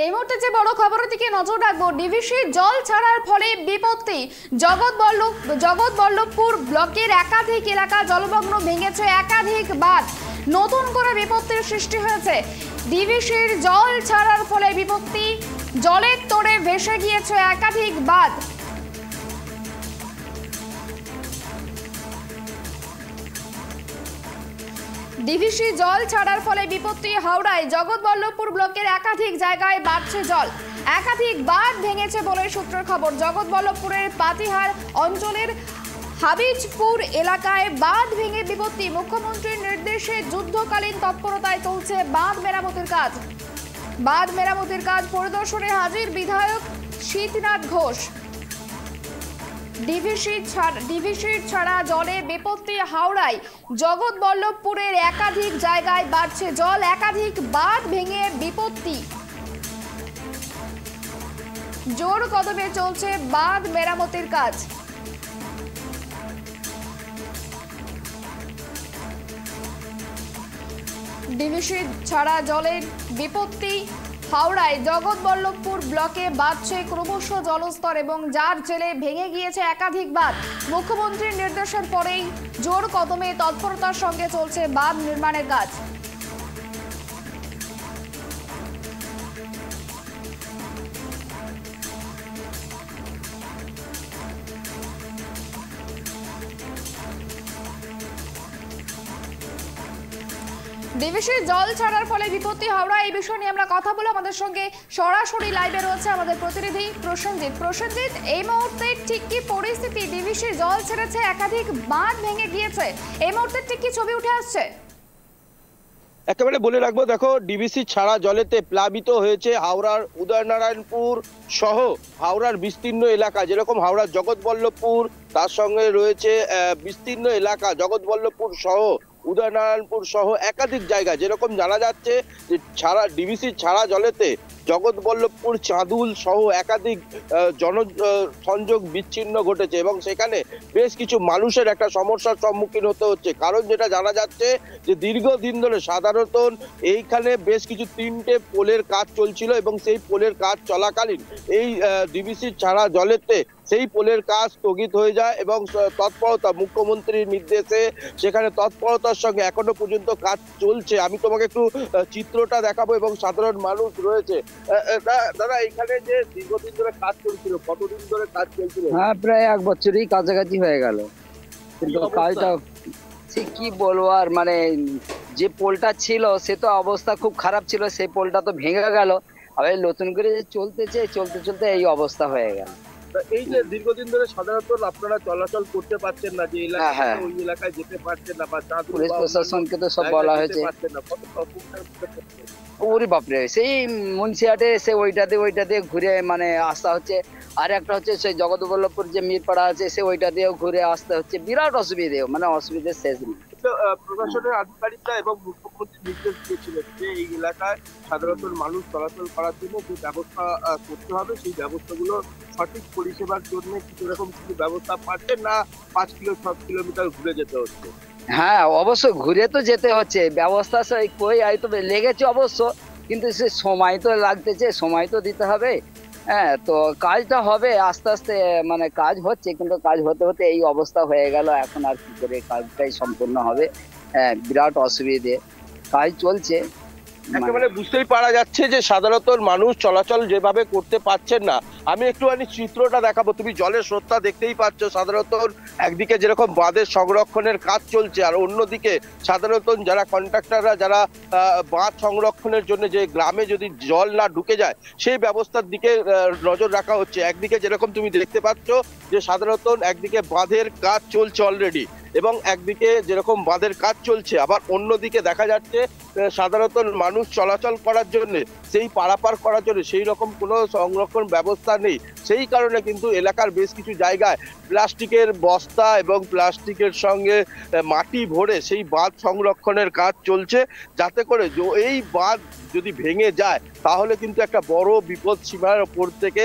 এই মুহূর্তে যে বড় খবরের দিকে নজর রাখবো, ডিভিসি জল ছাড়ার ফলে বিপত্তি। জগৎবল্লভপুর ব্লকের একাধিক এলাকা জলমগ্ন, ভেঙেছে একাধিক বাঁধ, নতুন করে বিপত্তির সৃষ্টি হয়েছে। ডিভিসির জল ছাড়ার ফলে বিপত্তি, জলের তোড়ে ভেসে গিয়েছে একাধিক বাঁধ। ডিভিসি জল ছাড়ার ফলে বিপত্তি হাওড়ায় জগৎবল্লভপুর ব্লকের একাধিক জায়গায় বাড়ছে জল, একাধিক বাঁধ ভেঙেছে বলে সূত্রের খবর। জগৎবল্লভপুরের পাতিহার অঞ্চলের হাবিজপুর এলাকায় বাঁধ ভেঙে বিপত্তি। মুখ্যমন্ত্রীর নির্দেশে যুদ্ধকালীন তৎপরতায় চলছে বাঁধ মেরামতির কাজ। বাঁধ মেরামতির কাজ পরিদর্শনে হাজির বিধায়ক শীতনাথ ঘোষ। ডিভিসির ছাড়া জলে বিপত্তি হাওড়ায় জগৎবল্লভপুরের একাধিক জায়গায় বাড়ছে জল, একাধিক বাঁধ ভেঙে বিপত্তি। জোর কদমে চলছে বাঁধ মেরামতির কাজ। ডিভিসি ছাড়া জলের বিপত্তি হাওড়ায় জগৎবল্লভপুর ব্লকে বাড়ছে ক্রমশ জলস্তর এবং যার জেলে ভেঙে গিয়েছে একাধিক বাঁধ। মুখ্যমন্ত্রীর নির্দেশের পরেই জোর কদমে তৎপরতার সঙ্গে চলছে বাঁধ নির্মাণের কাজ। ডিভিসির জল ছাড়ার ফলে বিপত্তি হাওড়া, এই বিষয় নিয়ে আমরা কথা বলে আমাদের সঙ্গে সরাসরি লাইভে রয়েছে আমাদের প্রতিনিধি প্রসেনজিৎ। প্রসেনজিৎ, এই মুহূর্তে ঠিক কি পরিস্থিতি? ডিভিসির জল ছেড়েছে, একাধিক বাঁধ ভেঙে গিয়েছে, এই মুহূর্তে ঠিক কি ছবি উঠে আসছে? একেবারে বলে রাখবো, দেখো, ডিভিসি ছাড়া জলেতে প্লাবিত হয়েছে হাওড়ার উদয়নারায়ণপুর সহ হাওড়ার বিস্তীর্ণ এলাকা। যেরকম হাওড়ার জগৎবল্লভপুর, তার সঙ্গে রয়েছে বিস্তীর্ণ এলাকা জগৎবল্লভপুর সহ উদয়নারায়ণপুর সহ একাধিক জায়গা। যেরকম জানা যাচ্ছে যে ডিভিসি ছাড়া জলেতে জগৎবল্লভপুর, চাঁদুল সহ একাধিক জনসংযোগ বিচ্ছিন্ন ঘটেছে এবং সেখানে বেশ কিছু মানুষের একটা সমস্যার সম্মুখীন হতে হচ্ছে। কারণ যেটা জানা যাচ্ছে যে দীর্ঘদিন ধরে সাধারণত এইখানে বেশ কিছু 3টে পোলের কাজ চলছিল এবং সেই পোলের কাজ চলাকালীন এই ডিভিসি ছাড়া জলেতে সেই পোলের কাজ স্থগিত হয়ে যায় এবং তৎপরতা, মুখ্যমন্ত্রীর নির্দেশে সেখানে তৎপরতার সঙ্গে এখনো পর্যন্ত কাজ চলছে। আমি তোমাকে একটু চিত্রটা দেখাবো এবং সাধারণ মানুষ রয়েছে। দাদা, এখানে যে দীর্ঘদিন ধরে কাজ চলছিল, কতদিন ধরে কাজ চলছিল? হ্যাঁ, প্রায় 1 বছরই কাছাকাছি হয়ে গেল, কিন্তু কাজটা ঠিক কি বলবো আর, মানে যে পোলটা ছিল সে তো অবস্থা খুব খারাপ ছিল, সেই পোলটা তো ভেঙে গেল, আবার নতুন করে চলতে চলতে এই অবস্থা হয়ে গেল। এই যে দীর্ঘদিন ধরে সাধারণত আপনারা চলাচল করতে পারছেন না, যে এলাকায় ওই এলাকায় যেতে পারছেন না, বা পুলিশ প্রশাসনকে তো সব বলা হয়েছে। ওরে বাপরে, সেই মুন্সিহাটে এসে ওইটা দিয়ে ঘুরে মানে আসতে হচ্ছে, আর একটা হচ্ছে সেই জগৎবল্লভপুর যে মিরপাড়া আছে সে ওইটা দিয়েও ঘুরে আসতে হচ্ছে, বিরাট অসুবিধে, মানে অসুবিধার শেষ নেই। প্রশাসনের আধিকারিকরা এবং মুখ্যমন্ত্রী নির্দেশ দিয়েছিলেন যে এই এলাকায় সাধারণত মানুষ চলাচল করার জন্য যে ব্যবস্থা করতে হবে, সেই ব্যবস্থাগুলো সঠিক পরিষেবার জন্য কিছু রকম কিছু ব্যবস্থা পাচ্ছেন না, 5 কিলোমিটার ঘুরে যেতে হচ্ছে। হ্যাঁ, অবশ্যই ঘুরে তো যেতে হচ্ছে, ব্যবস্থা তো লেগেছে অবশ্য, কিন্তু সে সময় তো লাগতেছে, সময় তো দিতে হবে। হ্যাঁ, তো কাজটা হবে আস্তে আস্তে, মানে কাজ হচ্ছে, কিন্তু কাজ হতে হতে এই অবস্থা হয়ে গেল। এখন আর কি করে কাজটাই সম্পূর্ণ হবে? হ্যাঁ, বিরাট অসুবিধে, কাজ চলছে। একেবারে বুঝতেই পারা যাচ্ছে যে সাধারণত মানুষ চলাচল যেভাবে করতে পারছেন না। আমি একটুখানি চিত্রটা দেখাবো, তুমি জলের স্রোতটা দেখতেই পাচ্ছ। সাধারণত একদিকে যেরকম বাঁধের সংরক্ষণের কাজ চলছে, আর অন্যদিকে সাধারণত যারা কন্ট্রাক্টররা যারা বাঁধ সংরক্ষণের জন্য যে গ্রামে যদি জল না ঢুকে যায় সেই ব্যবস্থার দিকে নজর রাখা হচ্ছে। একদিকে যেরকম তুমি দেখতে পাচ্ছ যে সাধারণত একদিকে বাঁধের কাজ চলছে অলরেডি এবং একদিকে যেরকম বাঁধের কাজ চলছে, আবার অন্যদিকে দেখা যাচ্ছে সাধারণত মানুষ চলাচল করার জন্য, সেই পারাপার করার জন্য সেই রকম কোনো সংরক্ষণ ব্যবস্থা নেই। সেই কারণে কিন্তু এলাকার বেশ কিছু জায়গায় প্লাস্টিকের বস্তা এবং প্লাস্টিকের সঙ্গে মাটি ভরে সেই বাঁধ সংরক্ষণের কাজ চলছে, যাতে করে এই বাঁধ যদি ভেঙে যায় তাহলে কিন্তু একটা বড় বিপদ সীমার উপর থেকে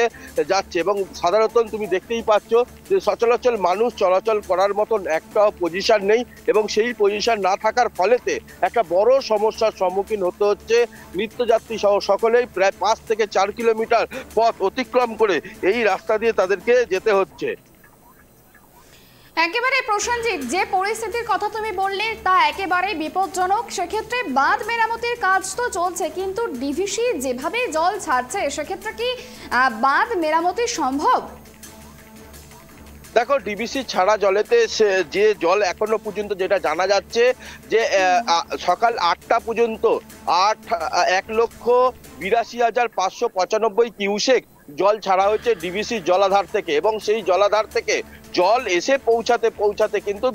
যাচ্ছে। এবং সাধারণত তুমি দেখতেই পাচ্ছ যে সচরাচর মানুষ চলাচল করার মতন একটা পজিশন নেই, এবং সেই পজিশন না থাকার ফলেতে একটা বড় সমস্যার সম্মুখীন হতে হচ্ছে নিত্যযাত্রী সহ সকলেই। প্রায় 5 থেকে 4 কিলোমিটার পথ অতিক্রম করে এই রাস্তা দিয়ে তাদেরকে যেতে হচ্ছে। একেবারে প্রসেনজিৎ, যে পরিস্থিতির কথা তুমি বললে তা একেবারে বিপজ্জনক। সেক্ষেত্রে বাঁধ মেরামতির কাজ তো চলছে, কিন্তু ডিভিসি যেভাবে জল ছাড়ছে সেক্ষেত্রে কি বাঁধ মেরামতি সম্ভব? দেখো, ডিবিসি ছাড়া জলেতে যে জল এখনো পর্যন্ত যেটা জানা যাচ্ছে যে সকাল 8টা পর্যন্ত 1,82,595 কিউসেক জল ছাড়া হয়েছে ডিবিসি জলাধার থেকে, এবং সেই জলাধার থেকে জল এসে পৌঁছাতে কিন্তু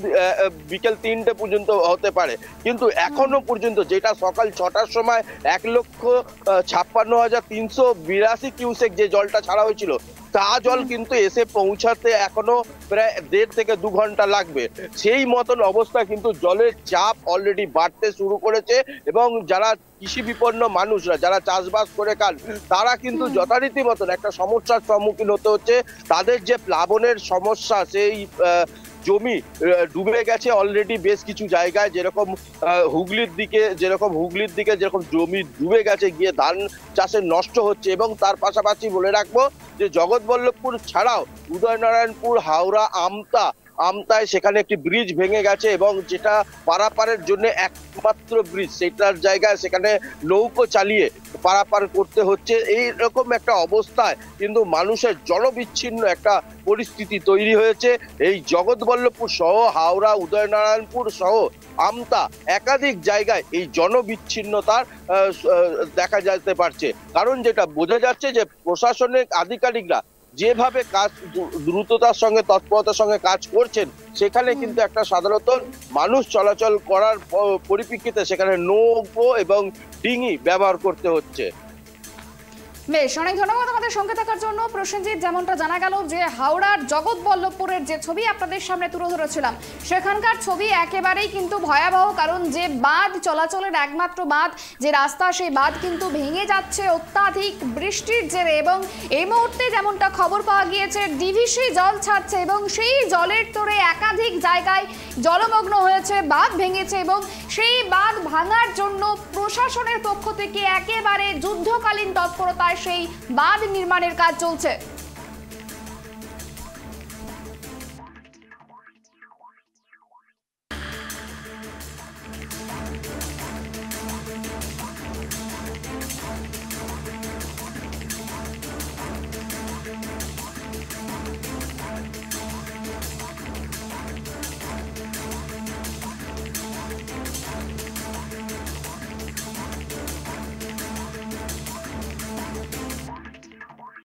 বিকেল 3টে পর্যন্ত হতে পারে। কিন্তু এখনো পর্যন্ত যেটা সকাল 6টার সময় 1,56,382 কিউসেক যে জলটা ছাড়া হয়েছিল, তা জল কিন্তু এসে পৌঁছাতে এখনো প্রায় 1.5 থেকে 2 ঘন্টা লাগবে। সেই মতন অবস্থা কিন্তু জলের চাপ অলরেডি বাড়তে শুরু করেছে, এবং যারা কৃষি বিপন্ন মানুষরা যারা চাষবাস করে খান, তারা কিন্তু যথারীতি মতন একটা সমস্যার সম্মুখীন হতে হচ্ছে। তাদের যে প্লাবনের সমস্যা, সেই জমি ডুবে গেছে অলরেডি বেশ কিছু জায়গায়, যেরকম হুগলির দিকে যেরকম জমি ডুবে গেছে, গিয়ে ধান চাষে নষ্ট হচ্ছে। এবং তার পাশাপাশি বলে রাখবো যে জগৎবল্লভপুর ছাড়াও উদয়নারায়ণপুর, হাওড়া, আমতায় সেখানে একটি ব্রিজ ভেঙে গেছে, এবং যেটা পারাপারের জন্য একমাত্র ব্রিজ, সেটার জায়গায় সেখানে নৌকো চালিয়ে পারাপার করতে হচ্ছে। এইরকম একটা অবস্থায় কিন্তু মানুষের জনবিচ্ছিন্ন একটা পরিস্থিতি তৈরি হয়েছে। এই জগৎবল্লভপুর সহ হাওড়া, উদয়নারায়ণপুর সহ আমতা একাধিক জায়গায় এই জনবিচ্ছিন্নতার দেখা যেতে পারছে। কারণ যেটা বোঝা যাচ্ছে যে প্রশাসনিক আধিকারিকরা যেভাবে কাজ দ্রুততার সঙ্গে তৎপরতার সঙ্গে কাজ করছেন, সেখানে কিন্তু একটা সাধারণত মানুষ চলাচল করার পরিপ্রেক্ষিতে সেখানে নৌকো এবং ডিঙি ব্যবহার করতে হচ্ছে। বেশ, অনেক ধন্যবাদ আমাদের সঙ্গে থাকার জন্য প্রসেনজিৎ। যেমনটা জানা গেল যে হাওড়ার জগৎবল্লভপুরের যে ছবি আপনাদের সামনে তুলে ধরেছিলাম, সেখানকার ছবি একেবারেই কিন্তু ভয়াবহ। কারণ যে বাঁধ চলাচলের একমাত্র বাঁধ, যে রাস্তা, সেই বাঁধ কিন্তু ভেঙে যাচ্ছে অত্যাধিক বৃষ্টির জেরে। এবং এই মুহূর্তে যেমনটা খবর পাওয়া গিয়েছে, ডিভিসি জল ছাড়ছে এবং সেই জলের তোড়ে একাধিক জায়গায় জলমগ্ন হয়েছে, বাঁধ ভেঙেছে, এবং সেই বাঁধ ভাঙার জন্য প্রশাসনের পক্ষ থেকে একেবারে যুদ্ধকালীন তৎপরতায় সেই বাঁধ নির্মাণের কাজ চলছে।